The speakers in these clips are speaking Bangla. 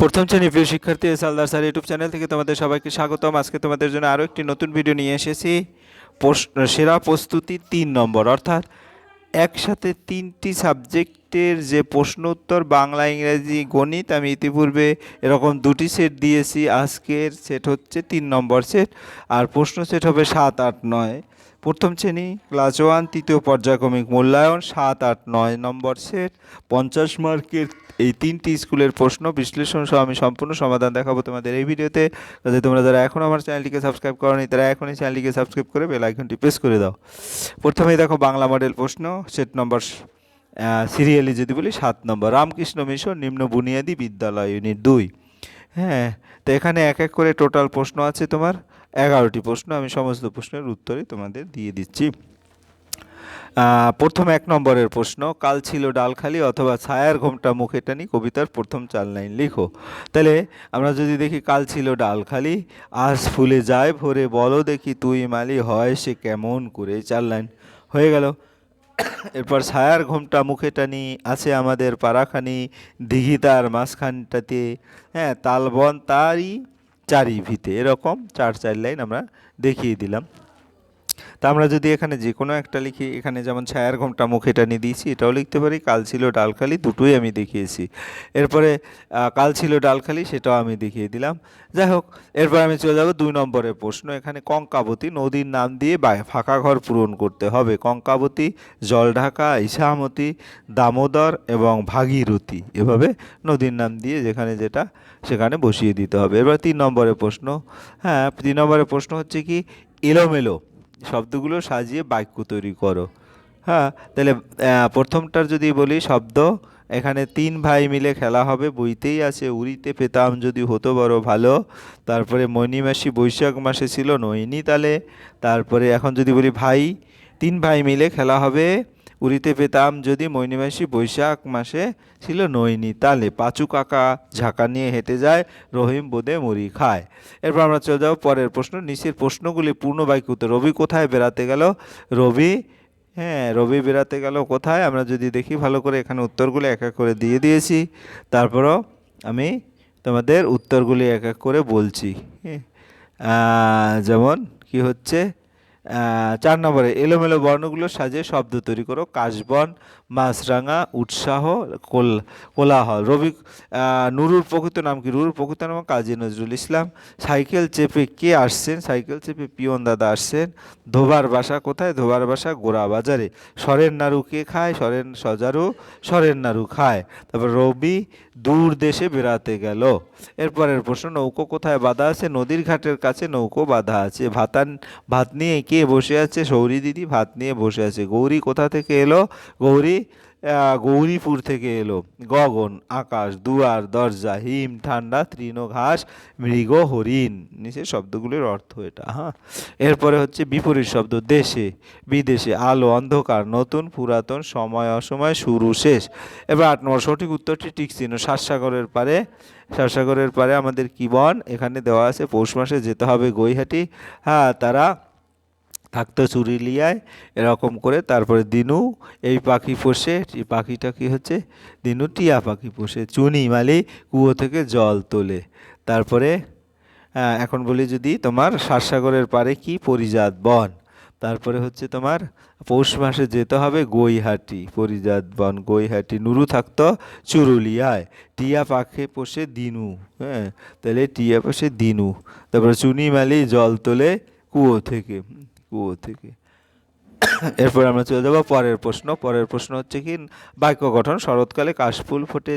প্রথম শ্রেণীর প্রিয় শিক্ষার্থী সালদার স্যার ইউটিউব চ্যানেল থেকে তোমাদের সবাইকে স্বাগতম। আজকে তোমাদের জন্য আরও একটি নতুন ভিডিও নিয়ে এসেছি। সেরা প্রস্তুতি 3 নম্বর, অর্থাৎ একসাথে 3টি সাবজেক্টের যে প্রশ্ন উত্তর বাংলা, ইংরেজি, গণিত আমি ইতিপূর্বে এরকম 2টি সেট দিয়েছি। আজকের সেট হচ্ছে 3 নম্বর সেট, আর প্রশ্ন সেট হবে 7, 8, 9। প্রথম শ্রেণী ক্লাস 1 তৃতীয় পর্যায়ক্রমিক মূল্যায়ন 7, 8, 9 নম্বর সেট, 50 মার্কের এই 3টি স্কুলের প্রশ্ন বিশ্লেষণ সহ আমি সম্পূর্ণ সমাধান দেখাবো তোমাদের এই ভিডিওতে। কাজে তোমরা যারা এখনও আমার চ্যানেলটিকে সাবস্ক্রাইব করোনি তারা এখনই চ্যানেলটিকে সাবস্ক্রাইব করে বেল আইকনটি প্রেস করে দাও। প্রথমেই দেখো বাংলা মডেল প্রশ্ন সেট নম্বর সিরিয়ালি যদি বলি 7 নম্বর, রামকৃষ্ণ মিশন নিম্ন বুনিয়াদী বিদ্যালয় ইউনিট 2। হ্যাঁ, তো এখানে এক এক করে টোটাল প্রশ্ন আছে তোমার 11টি প্রশ্ন। আমি সমস্ত প্রশ্নের উত্তরই তোমাদের দিয়ে দিচ্ছি। প্রথম 1 নম্বরের প্রশ্ন, কাল ছিল ডালখালি অথবা ছায়ার ঘোমটা মুখে টানি কবিতার প্রথম 4 লাইন লিখো। তাহলে আমরা যদি দেখি কাল ছিল ডালখালি, আজ ফুলে যায় ভরে বলো দেখি তুই মালি হয় সে কেমন করে, 4 লাইন হয়ে গেল। এরপর ছায়ার ঘোমটা মুখে টানি আছে আমাদের পাড়াখানি দিঘি তার মাঝখানটাতে, হ্যাঁ তালবন তারই চারি ভিতে, এরকম 4 লাইন আমরা দেখিয়ে দিলাম। তা আমরা যদি এখানে যে কোনো একটা লিখি, এখানে যেমন ছায়ার ঘোমটা মুখে টানি দিয়েছি এটাও লিখতে পারি, কাল ছিল ডালখালি দুটোই আমি দেখিয়েছি। এরপরে কাল ছিল ডালখালি সেটাও আমি দেখিয়ে দিলাম। যাই হোক, এরপর আমি চলে যাব 2 নম্বরের প্রশ্ন। এখানে কঙ্কাবতী নদীর নাম দিয়ে ফাঁকা ঘর পূরণ করতে হবে। কঙ্কাবতী, জলঢাকা, ইছামতি, দামোদর এবং ভাগীরথী, এভাবে নদীর নাম দিয়ে যেখানে যেটা সেখানে বসিয়ে দিতে হবে। এবার 3 নম্বরের প্রশ্ন। হ্যাঁ, 3 নম্বরের প্রশ্ন হচ্ছে কি, এলোমেলো শব্দগুলো সাজিয়ে বাক্য তৈরি করো। হ্যাঁ, তাহলে প্রথমটার যদি বলি শব্দ, এখানে 3 ভাই মিলে খেলা হবে, বইতেই আছে উড়িতে পেতাম যদি হতো বড় ভালো। তারপরে মণিমাসি বৈশাখ মাসে ছিল নৈনিতালে। তারপরে এখন যদি বলি ভাই, 3 ভাই মিলে খেলা হবে, উড়িতে পেতাম যদি মৈনিমাসি বৈশাখ মাসে ছিল নৈনিতালে। পাঁচু কাকা ঝাঁকা নিয়ে হেঁটে যায়, রহিম বোঁদে মুড়ি খায়। এরপর আমরা চলে যাবো পরের প্রশ্ন। নিচের প্রশ্নগুলি পূর্ণ বাক্যে উত্তর। রবি কোথায় বেড়াতে গেল? রবি, হ্যাঁ রবি বেড়াতে গেল কোথায়? আমরা যদি দেখি ভালো করে, এখানে উত্তরগুলি এক এক করে দিয়ে দিয়েছি। তারপরও আমি তোমাদের উত্তরগুলি এক এক করে বলছি। যেমন কি হচ্ছে, 4 নম্বরে এলোমেলো বর্ণগুলো সাজিয়ে শব্দ তৈরি করো। কাশবন, মাছরাঙা, উৎসাহ, কোলাহল। রবি, নুরুর প্রকৃত নাম কি? নুরুর প্রকৃত নাম কাজী নজরুল ইসলাম। সাইকেল চেপে কে আসছেন? সাইকেল চেপে পিয়ন দাদা আসছেন। ধোবার বাসা কোথায়? ধোবার বাসা গোড়া বাজারে। সরের নাড়ু কে খায়? সরের নাড়ু খায়। তারপর রবি দূর দেশে বেড়াতে গেল। এরপরের প্রশ্ন, নৌকো কোথায় বাঁধা আছে? নদীর ঘাটের কাছে নৌকো বাঁধা আছে। ভাত নিয়ে কে বসে আছে? সৌরি দিদি ভাত নিয়ে বসে আছে। গৌরী কোথা থেকে এলো? গৌরীপুর থেকে এলো। গগন আকাশ, দুয়ার দরজা, হিম ঠান্ডা, তৃণ ঘাস, মৃগ হরিণ। নিচে শব্দগুলির অর্থ এটা। হ্যাঁ, এরপরে হচ্ছে বিপরীত শব্দ। দেশে, বিদেশে, আলো অন্ধকার, নতুন পুরাতন, সময় অসময়, শুরু শেষ। এবার 8 নম্বর সঠিক উত্তরটি টিক চিহ্ন। সাতসাগরের পারে আমাদের কি বন? এখানে দেওয়া আছে পৌষ মাসে যেতে হবে গৈহাটি। হ্যাঁ, তারা থাকতো চুরিলিয়ায়, এরকম করে। তারপরে দিনু এই পাখি পোষে, পাখিটা কি হচ্ছে? দিনু টিয়া পাখি পোষে। চুনি মালি কুয়ো থেকে জল তোলে। তারপরে এখন বলি যদি তোমার সাতসাগরের পারে কি? পরিজাত বন। তারপরে হচ্ছে তোমার পৌষ মাসে যেতে হবে গৈহাটি, পরিজাত বন গৈহাটি। নুরু থাকতো চুরুলিয়ায়। টিয়া পাখি পোষে দিনু, হ্যাঁ তাহলে টিয়া পোষে দিনু। তারপরে চুনি মালি জল তোলে কুয়ো থেকে। এরপর আমরা চলে যাবো পরের প্রশ্ন। পরের প্রশ্ন হচ্ছে কি, বাক্য গঠন। শরৎকালে কাশফুল ফোটে,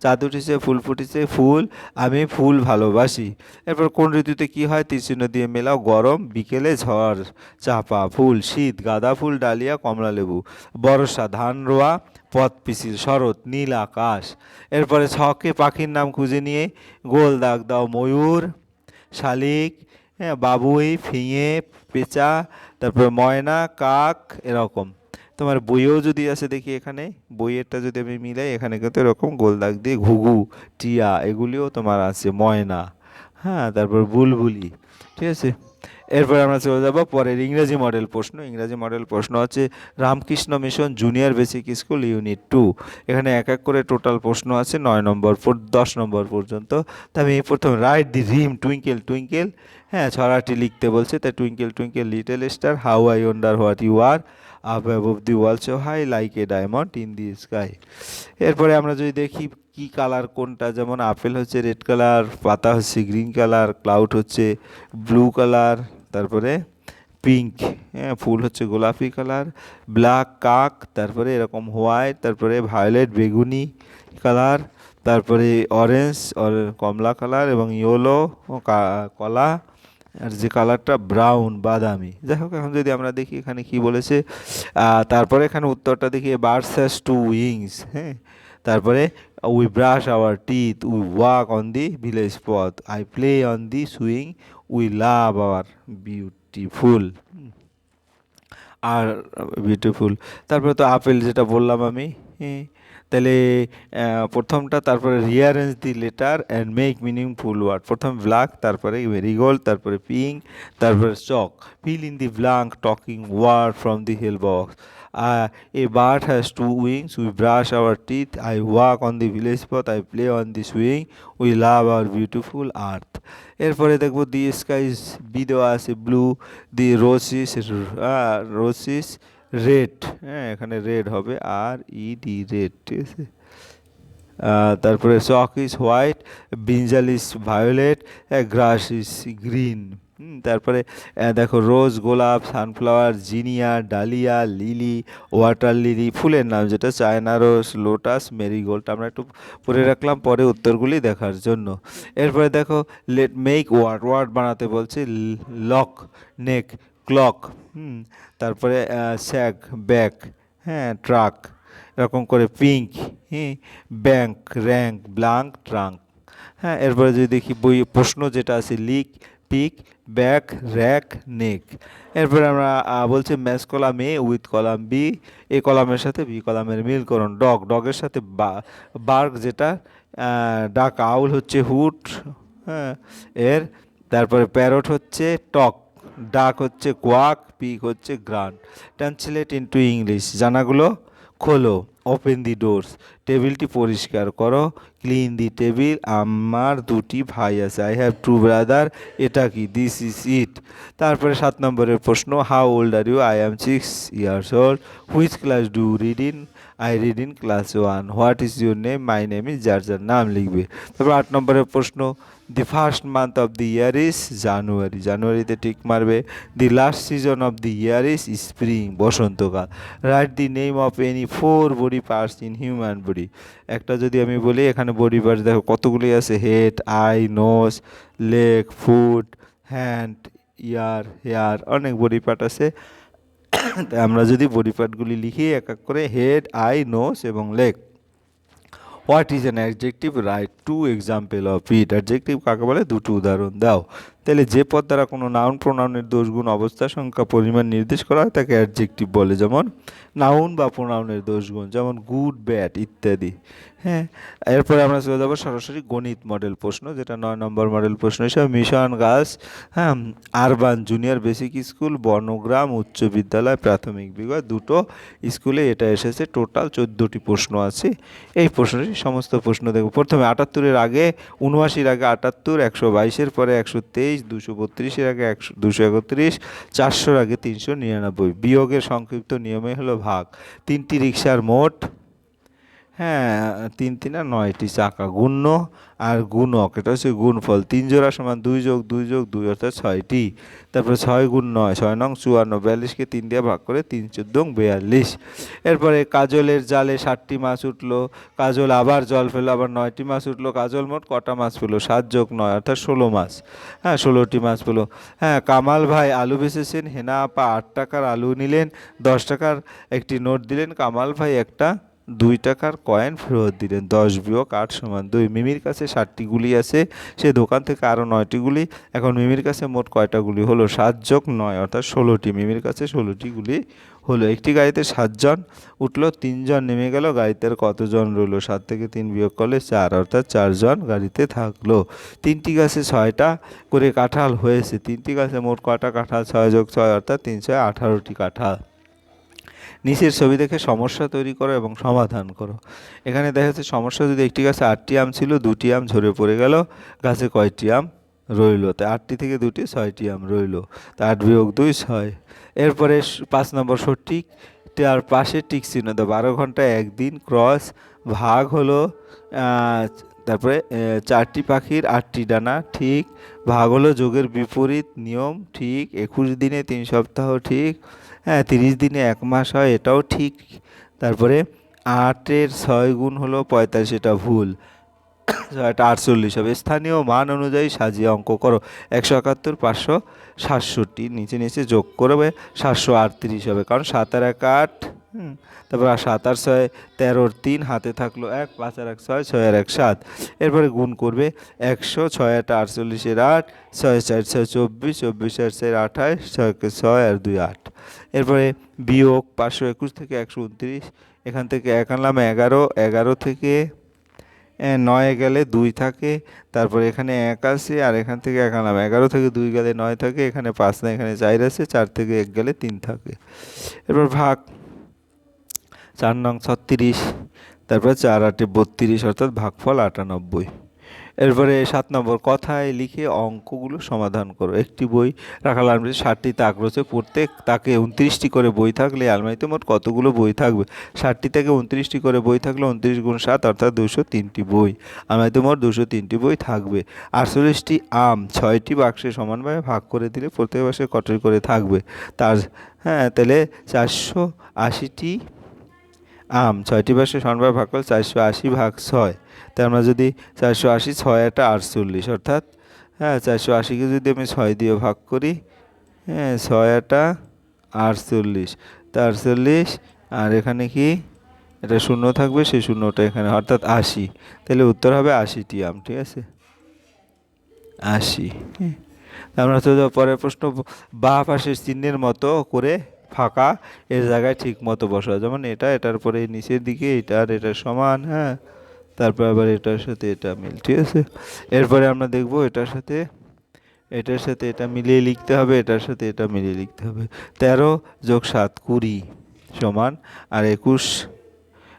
চাঁদ উঠেছে, ফুল ফুটেছে, ফুল, আমি ফুল ভালোবাসি। এরপর কোন ঋতুতে কি হয়? তীরচিহ্ন দিয়ে মেলাও। গরম, বিকেলে ঝড়, চাপা ফুল। শীত, গাঁদা ফুল, ডালিয়া, কমলা লেবু। বর্ষা, ধান রোয়া, পথ পিছিল। শরৎ, নীল আকাশ। এরপরে ছকে পাখির নাম খুঁজে নিয়ে গোল দাগ দাও। ময়ূর, শালিক, হ্যাঁ বাবুই, ফিঙে, পেঁচা, তারপরে ময়না, কাক, এরকম। তোমার বইয়েও যদি আছে দেখি, এখানে বইয়েরটা যদি আমি মিলাই, এখানে কিন্তু এরকম গোল দাগ দিয়ে ঘুঘু, টিয়া এগুলিও তোমার আছে। ময়না, হ্যাঁ তারপর বুলবুলি, ঠিক আছে। এরপরে আমরা চলে যাব পরের ইংরেজি মডেল প্রশ্ন। ইংরেজি মডেল প্রশ্ন হচ্ছে Ramakrishna mission junior basic school unit 2। এখানে এক এক করে টোটাল প্রশ্ন আছে 9 নম্বর 10 নম্বর পর্যন্ত। তা আমি প্রথম write the rhyme twinkle twinkle, হ্যাঁ ছড়াটি লিখতে বলছে, তাই twinkle twinkle little star how I wonder what you are up above the world so high like a diamond in the sky. এরপরে আমরা যদি দেখি কি কালার কোনটা, যেমন আপেল হচ্ছে রেড কালার, পাতা হচ্ছে গ্রিন কালার, ক্লাউড হচ্ছে ব্লু কালার, তারপরে পিঙ্ক, হ্যাঁ ফুল হচ্ছে গোলাপি কালার, ব্ল্যাক কাক, তারপরে এরকম হোয়াইট, তারপরে ভায়োলেট বেগুনি কালার, তারপরে অরেঞ্জ কমলা কালার এবং ইয়েলো কলা, আর যে কালারটা ব্রাউন বাদামি। যাই হোক, এখন যদি আমরা দেখি এখানে কি বলেছে, তারপরে এখানে উত্তরটা দেখি বার্ডস হ্যাজ টু উইংস, হ্যাঁ তারপরে we brush our teeth, we walk on the village পথ, I play on the swing, we love our beautiful আর বিউটিফুল। তারপরে তো আপেল যেটা বললাম আমি, হ্যাঁ তাহলে প্রথমটা, তারপরে rearrange the letter and make meaningful word. প্রথম ব্ল্যাক, তারপরে মেরিগোল্ড, তারপরে পিঙ্ক, তারপরে chalk, fill in the blank talking word from the help box. A bird has two wings, we brush our teeth, I walk on the village path, I play on the swing, we love our beautiful earth. এরপরে দেখবো দি স্কাইজ বি দেওয়া আছে ব্লু, দি রোসিস রেড, হ্যাঁ এখানে রেড হবে আর ই ডি রেড, ঠিক আছে। তারপরে chalk is white, brinjal is violet, grass is green. তারপরে দেখো রোজ, গোলাপ, sunflower, zinnia, dahlia, lily, water lily, ফুলের নাম যেটা চায়না রোজ, লোটাস, মেরিগোল্ড। আমরা একটু পড়ে রাখলাম পরে উত্তরগুলি দেখার জন্য। এরপরে দেখো লেট মেক ওয়ার্ড, ওয়ার্ড বানাতে বলছে, লক, নেক, ক্লক, তারপরে স্যাক, ব্যাক, হ্যাঁ ট্রাক, এরকম করে পিঙ্ক, হ্যাঁ ব্যাঙ্ক, র্যাঙ্ক, ব্লাঙ্ক, ট্রাঙ্ক। হ্যাঁ এরপরে যদি দেখি বই প্রশ্ন যেটা আছে lick, pick, back, rack, neck. এরপরে আমরা বলছে match column A with column B, A কলামের সাথে বি কলামের মিল করুন। ডগ, ডগের সাথে বার্গ যেটা ডাক, আউল হচ্ছে হুট, হ্যাঁ এর, তারপরে প্যারট হচ্ছে টক, ডাক হচ্ছে কোয়াক, পিক হচ্ছে গ্রান্ট। ট্রান্সলেট ইনটু ইংলিশ, জানাগুলো খোলো, ওপেন দি ডোরস, টেবিলটি পরিষ্কার করো, ক্লিন দি টেবিল, আমার দুটি ভাই আছে, আই হ্যাভ টু ব্রাদার, এটা কি, দিস ইজ ইট। তারপরে 7 নম্বরের প্রশ্ন, how old are you, I am 6 years old, which class do read in, I read in class 1, what is your name, my name is, যার যার নাম লিখবে। তারপর 8 নম্বরের প্রশ্ন, the first month of the year is January, জানুয়ারিতে টিক মারবে। The last season of the year is spring, বসন্তকাল। Write the name of any 4 body parts in human body. একটা যদি আমি বলি এখানে বডি পার্টস দেখো কতগুলি আছে, head, eye, nose, leg, foot, hand, ear, hair, অনেক বডি পার্ট আছে। তাই আমরা যদি বডি পার্টগুলি লিখি এক এক করে, হেড, আই, নোজ এবং leg. What is an adjective, right two example of it. Adjective কাকে বলে, দুটো উদাহরণ দাও। তাহলে যে পদ দ্বারা কোনো নাউন প্রোনাউনের দোষ, গুণ, অবস্থা, সংখ্যা, পরিমাণ নির্দেশ করা হয় তাকে অ্যাডজেক্টিভ বলে। যেমন নাউন বা প্রোনাউনের দোষ গুণ, যেমন গুড, ব্যাড ইত্যাদি। হ্যাঁ এরপরে আমরা চলে যাবো সরাসরি গণিত মডেল প্রশ্ন, যেটা 9 নম্বর মডেল প্রশ্ন হিসাবে মিশন গার্লস, হ্যাঁ আরবান জুনিয়র বেসিক স্কুল, বনগ্রাম উচ্চ বিদ্যালয় প্রাথমিক বিভাগ, দুটো স্কুলে এটা এসেছে। টোটাল 14টি প্রশ্ন আছে। এই প্রশ্নটি সমস্ত প্রশ্ন দেখব। প্রথমে 78-এর আগে 79-এর আগে 78, 122-এর পরে 123, 232-এর আগে 231, 400-এর আগে 399। বিয়োগের সংক্ষিপ্ত নিয়মই হলো ভাগ। 3টি রিক্সার মোট, হ্যাঁ 3 3 9টি চাকা, গুণ্য আর গুণক, এটা হচ্ছে গুণফল। 3 জোড়া সমান 2 যোগ 2 যোগ 2 অর্থাৎ 6টি। তারপরে 6 গুণ 9, 6 নং 54, 42কে 3 দিয়ে ভাগ করে 3 14 42। এরপরে কাজলের জালে 60টি মাছ উঠলো, কাজল আবার জল ফেলো, আবার 9টি মাছ উঠলো, কাজল মোট কটা মাছ পেলো, 7 যোগ 9 অর্থাৎ 16 মাছ, হ্যাঁ 16টি মাছ পেলো। হ্যাঁ কামাল ভাই আলু বেচেছেন, হেনা আপা 8 টাকার আলু নিলেন, 10 টাকার একটি নোট দিলেন, কামাল ভাই একটা 2 টাকার কয়েন ফেরত দিলেন। 10 বিয়োগ 8 সমান 2। মিমির কাছে 60টি গুলি আছে, সে দোকান থেকে আরও 9টি গুলি। এখন মিমির কাছে মোট কয়টা গুলি হলো? 7 যোগ 9 অর্থাৎ 16টি। মিমির কাছে 16টি গুলি হলো। একটি গাড়িতে 7 জন উঠলো, 3 জন নেমে গেল, গাড়িতে আর কতজন রইলো? 7 থেকে 3 বিয়োগ করলে 4 অর্থাৎ 4 জন গাড়িতে থাকলো। 3টি গাছে 6টা করে কাঁঠাল হয়েছে, 3টি গাছে মোট কয়টা কাঁঠাল? 6 যোগ 6 অর্থাৎ 318টি কাঁঠাল। নিচের ছবি দেখে সমস্যা তৈরি করো এবং সমাধান করো। এখানে দেখা যাচ্ছে সমস্যা, যদি একটি গাছে 8টি আম ছিল, 2টি আম ঝরে পড়ে গেল, গাছে কয়টি আম রইলো? তাই 8টি থেকে 2টি 6টি আম রইলো। তা 8 বিয়োগ 2 6। এরপরে 5 নম্বর সঠিক তার পাশে টিক চিহ্ন দাও। 12 ঘন্টায় একদিন ক্রস ভাগ হলো তারপরে 4টি পাখির 8টি ডানা ঠিক, ভাগ হলো যোগের বিপরীত নিয়ম ঠিক, 21 দিনে 3 সপ্তাহ ঠিক, হ্যাঁ 30 দিনে 1 মাস হয় এটাও ঠিক। তারপরে 8-এর 6 গুণ হলো 45, এটা ভুল, এটা 48 হবে। স্থানীয় মান অনুযায়ী সাজিয়ে অঙ্ক করো। 171, 567, নিচে নিচে যোগ করবে 738 হবে, কারণ 7 আর 1 8, তারপর 7 আর 6 13, 3 হাতে থাকলো 1, 5 আর 1 6, 6 আর 1 7। এরপরে গুণ করবে 100, 6 আর 48 এর 8, 6 4 6 24, 24 আর 4 28, 6 কে 6 আর 2 8। এরপরে বিয়োগ 521 থেকে 129, এখান থেকে 1 আনলাম 11, 11 থেকে 9 গেলে 2 থাকে, তারপরে এখানে 1 আছে আর এখান থেকে 1 আনলাম, 11 থেকে 2 গেলে 9 থাকে, এখানে 5 না, এখানে 4 আছে, 4 থেকে 1 গেলে 3 থাকে। এরপর ভাগ 4 নং 36, তারপরে 4 8 32 অর্থাৎ ভাগফল 98। এরপরে 7 নম্বর কথায় লিখে অঙ্কগুলো সমাধান করো। একটি বই রাখাল আলমারিতে 60টি তাক রয়েছে, প্রত্যেক তাকে 29টি করে বই থাকলে আলমারিতে মোট কতগুলো বই থাকবে? 60টি থেকে 29টি করে বই থাকলে 29 গুণ 7 অর্থাৎ 203টি বই। আলমারিতে মোট 203টি বই থাকবে। 48টি আম 6টি বাক্সে সমানভাবে ভাগ করে দিলে প্রত্যেক বাক্সে কতটি করে থাকবে? তার তাহলে 480টি আম 6টি বাক্সে সমানভাবে ভাগ করলে 480 ভাগ 6। তাই আমরা যদি 480, 6 এটা 48 অর্থাৎ 480কে যদি আমি 6 দিয়ে ভাগ করি, 6 এটা 48, তা 48, আর এখানে কি এটা শূন্য থাকবে, সেই শূন্যটা এখানে অর্থাৎ 80। তাহলে উত্তর হবে 80টি আম, ঠিক আছে 80। আমরা তো পরের প্রশ্ন, বাঁ পাশের চিহ্নের মতো করে ফাঁকা এর জায়গায় ঠিক মতো বসা, যেমন এটা এটার পরে নিচের দিকে এটা আর এটার সমান, তারপর আবার এটার সাথে এটা মিল, ঠিক আছে। এরপরে আমরা দেখব এটার সাথে এটা মিলিয়ে লিখতে হবে, এটার সাথে এটা মিলিয়ে লিখতে হবে। 13 যোগ 7 20 সমান, আর 21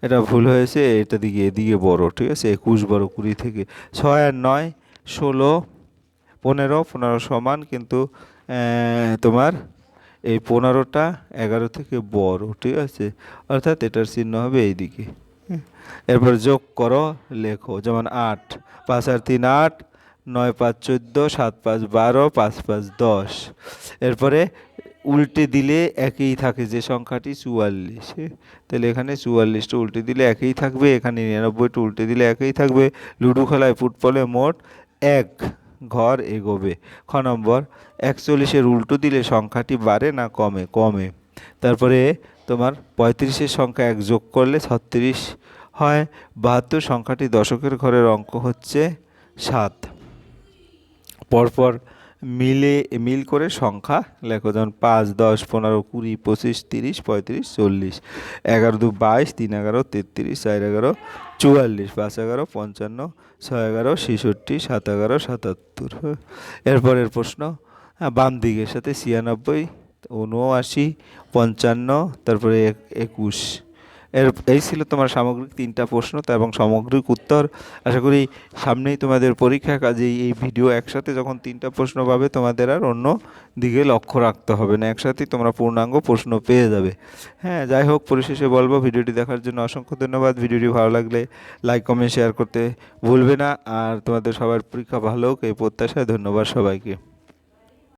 এটা ভুল হয়েছে, এটা দিকে এদিকে বড়, ঠিক আছে 21 বড় 20 থেকে। 6 আর 9 16, 15 15 সমান, কিন্তু তোমার এই 15টা 11 থেকে বড়, ঠিক আছে, অর্থাৎ এটার চিহ্ন হবে এইদিকে। এরপর যোগ করো, লেখো, যেমন 8, 5 আর 3 8, 9 5 14, 7 5 12, 5 5 10। এরপরে উল্টে দিলে একই থাকে যে সংখ্যাটি 44, তাহলে এখানে 44টা উল্টে দিলে একই থাকবে, এখানে 99টা উল্টে দিলে একই থাকবে। লুডো খেলায় ফুটবলে মোট 1 ঘর এগোবে। খ নম্বর 41-এর উল্টো দিলে সংখ্যাটি বাড়ে না কমে? কমে। তারপরে তোমার 35-এর সংখ্যা 1 যোগ করলে 36 হয়। 72 সংখ্যাটি দশকের ঘরের অঙ্ক হচ্ছে 7। পরপর মিল করে সংখ্যা লেখো, যেমন 5 10 15 20 25 30 35 40। 11 2 22, 3 11 33, 4 11 44, 5 11 55, 6 11 66, 7 11 77। এরপরের প্রশ্ন, বাম দিকের সাথে 96, 79, 55, তারপরে 21। এই ছিল তোমার সামগ্রিক 3টা প্রশ্ন এবং সামগ্রিক উত্তর। আশা করি সামনেই তোমাদের পরীক্ষা, কাজেই এই ভিডিও একসাথে যখন 3টা প্রশ্ন পাবে তোমাদের আর অন্য দিকে লক্ষ্য রাখতে হবে না, একসাথেই তোমরা পূর্ণাঙ্গ প্রশ্ন পেয়ে যাবে। যাই হোক, পরিশেষে বলবো ভিডিওটি দেখার জন্য অসংখ্য ধন্যবাদ। ভিডিওটি ভালো লাগলে লাইক কমেন্ট শেয়ার করতে ভুলবে না, আর তোমাদের সবার পরীক্ষা ভালো হোক এই প্রত্যাশায়। ধন্যবাদ সবাইকে।